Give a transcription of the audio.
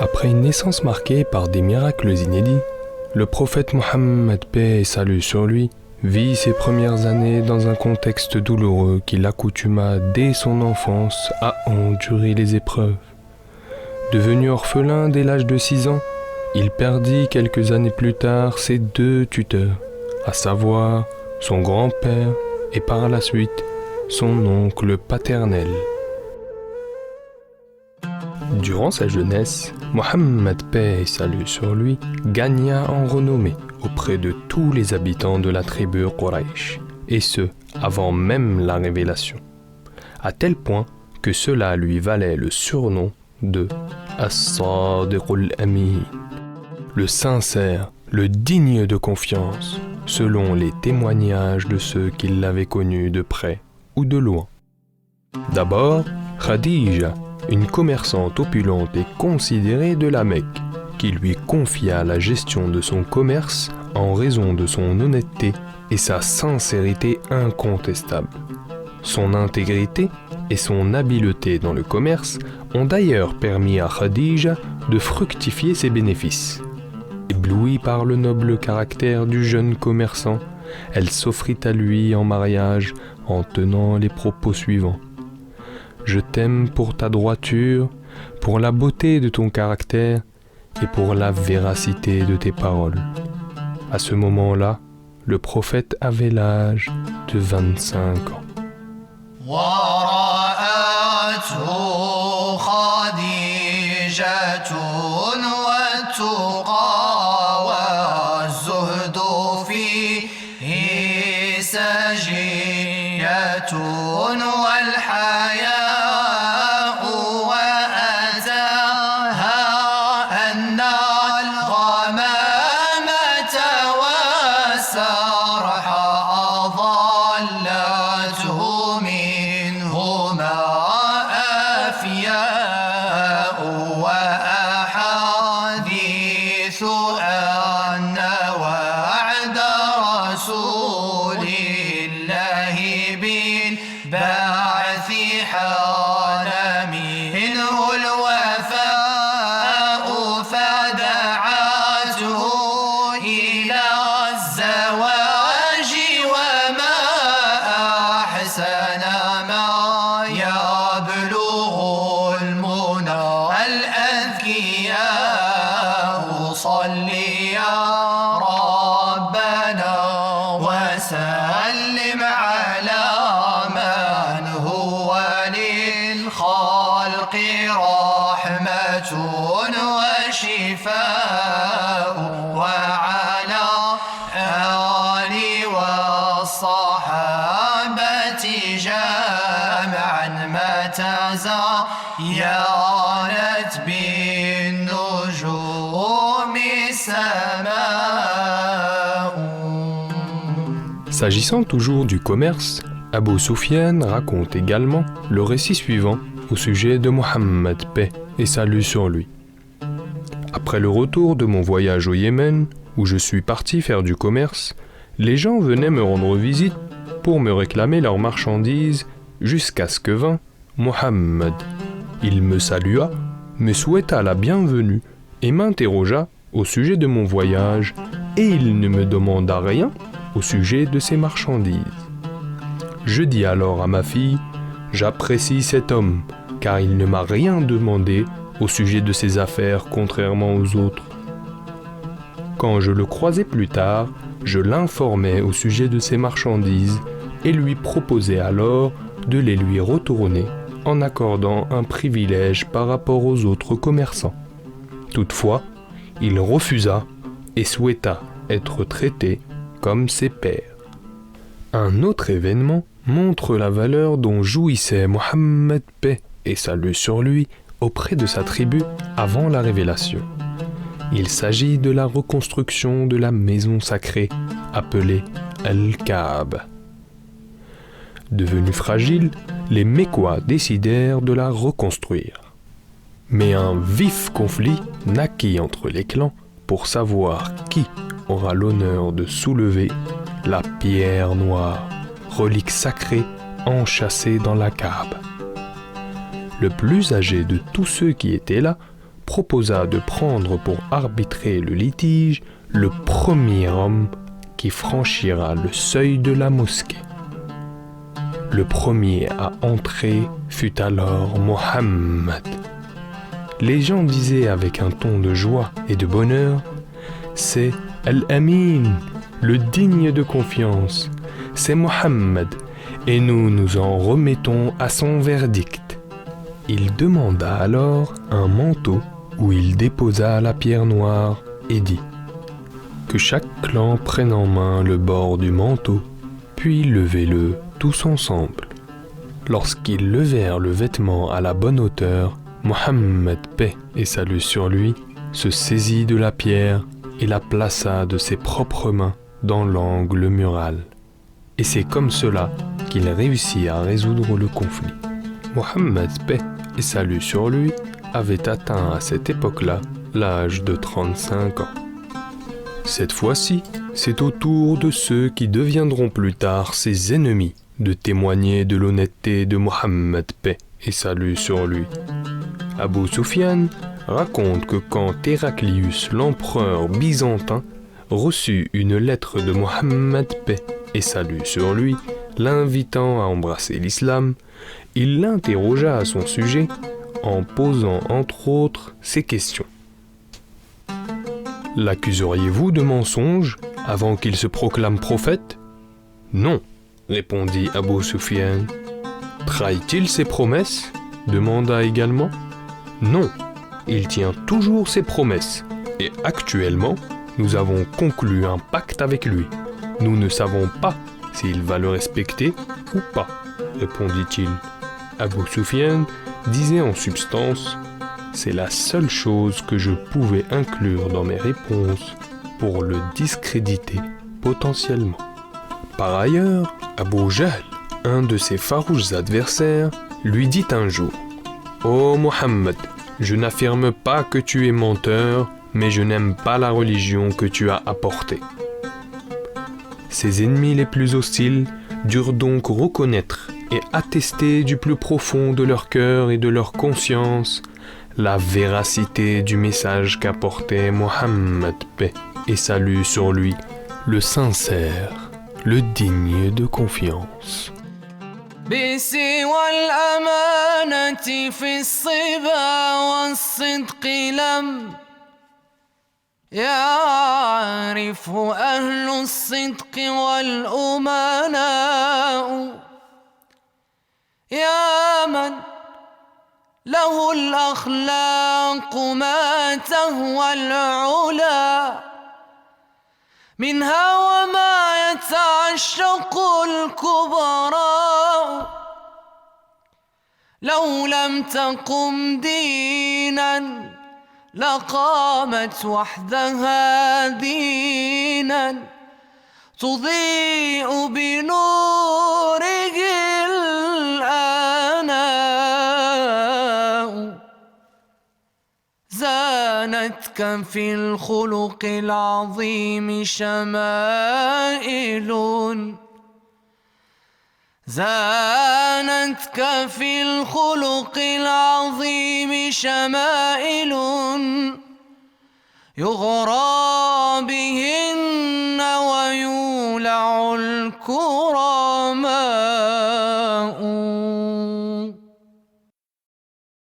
Après une naissance marquée par des miracles inédits, le prophète Mohammed, paix et salut sur lui, vit ses premières années dans un contexte douloureux qui l'accoutuma dès son enfance à endurer les épreuves. Devenu orphelin dès l'âge de 6 ans, il perdit quelques années plus tard ses 2 tuteurs, à savoir son grand-père et par la suite son oncle paternel. Durant sa jeunesse, Mohammed, paix et salut sur lui, gagna en renommée auprès de tous les habitants de la tribu Quraysh, et ce, avant même la révélation, à tel point que cela lui valait le surnom de As-Sadiqul Amin, le sincère, le digne de confiance, selon les témoignages de ceux qui l'avaient connu de près ou de loin. D'abord, Khadija, une commerçante opulente et considérée de la Mecque, qui lui confia la gestion de son commerce en raison de son honnêteté et sa sincérité incontestable. Son intégrité et son habileté dans le commerce ont d'ailleurs permis à Khadija de fructifier ses bénéfices. Éblouie par le noble caractère du jeune commerçant, elle s'offrit à lui en mariage en tenant les propos suivants. « Je t'aime pour ta droiture, pour la beauté de ton caractère et pour la véracité de tes paroles. » À ce moment-là, le prophète avait l'âge de 25 ans. S'agissant toujours du commerce, Abu Sufyan raconte également le récit suivant au sujet de Mohammed, paix et salut sur lui. Après le retour de mon voyage au Yémen, où je suis parti faire du commerce, les gens venaient me rendre visite pour me réclamer leurs marchandises jusqu'à ce que vint Mohammed. Il me salua, me souhaita la bienvenue et m'interrogea au sujet de mon voyage, et il ne me demanda rien au sujet de ses marchandises. Je dis alors à ma fille, « J'apprécie cet homme, car il ne m'a rien demandé au sujet de ses affaires contrairement aux autres. » Quand je le croisai plus tard, je l'informai au sujet de ses marchandises et lui proposai alors de les lui retourner en accordant un privilège par rapport aux autres commerçants. Toutefois, il refusa et souhaita être traité comme ses pairs. Un autre événement montre la valeur dont jouissait Mohammed, paix et salut sur lui, auprès de sa tribu avant la révélation. Il s'agit de la reconstruction de la maison sacrée, appelée Al-Kaaba. Devenus fragiles, les Mécois décidèrent de la reconstruire. Mais un vif conflit naquit entre les clans pour savoir qui aura l'honneur de soulever la pierre noire, relique sacrée enchâssée dans la Kaaba. Le plus âgé de tous ceux qui étaient là proposa de prendre pour arbitrer le litige le premier homme qui franchira le seuil de la mosquée. Le premier à entrer fut alors Mohammed. Les gens disaient avec un ton de joie et de bonheur, « C'est Al-Amin, le digne de confiance, c'est Mohammed, et nous nous en remettons à son verdict. » Il demanda alors un manteau où il déposa la pierre noire et dit que chaque clan prenne en main le bord du manteau, puis levez-le tous ensemble. Lorsqu'ils levèrent le vêtement à la bonne hauteur, Mohammed, paix et salut sur lui, se saisit de la pierre et la plaça de ses propres mains dans l'angle mural. Et c'est comme cela qu'il réussit à résoudre le conflit. Mohammed, paix et salut sur lui, avait atteint à cette époque-là l'âge de 35 ans. Cette fois-ci, c'est au tour de ceux qui deviendront plus tard ses ennemis de témoigner de l'honnêteté de Mohammed, paix et salut sur lui. Abu Sufyan raconte que quand Héraclius, l'empereur byzantin, reçut une lettre de Mohammed, paix et salut sur lui, l'invitant à embrasser l'islam, il l'interrogea à son sujet en posant entre autres ces questions. « L'accuseriez-vous de mensonge avant qu'il se proclame prophète ?»« Non, répondit Abu Sufyan. »« Trahit-il ses promesses ?» demanda également. « Non, il tient toujours ses promesses, et actuellement, nous avons conclu un pacte avec lui. Nous ne savons pas s'il va le respecter ou pas, répondit-il. Abu Sufyan disait en substance « C'est la seule chose que je pouvais inclure dans mes réponses pour le discréditer potentiellement. » Par ailleurs, Abu Jahl, un de ses farouches adversaires, lui dit un jour « Ô Mohammed, je n'affirme pas que tu es menteur, mais je n'aime pas la religion que tu as apportée. » Ses ennemis les plus hostiles durent donc reconnaître et attester du plus profond de leur cœur et de leur conscience la véracité du message qu'apportait Mohammed, paix et salut sur lui, le sincère, le digne de confiance. بسوى الأمانة في الصبا والصدق لم يعرفه أهل الصدق والأمناء يا من له الأخلاق ما تهوى العلا منها وما يتعشق الكبراء لو لم تقم دينا لقامت وحدها دينا تضيء بنوره الآناء زانتك في الخلق العظيم شمائل زانتك في الخلق العظيم شمائل يغرى بهن ويولع الكرماء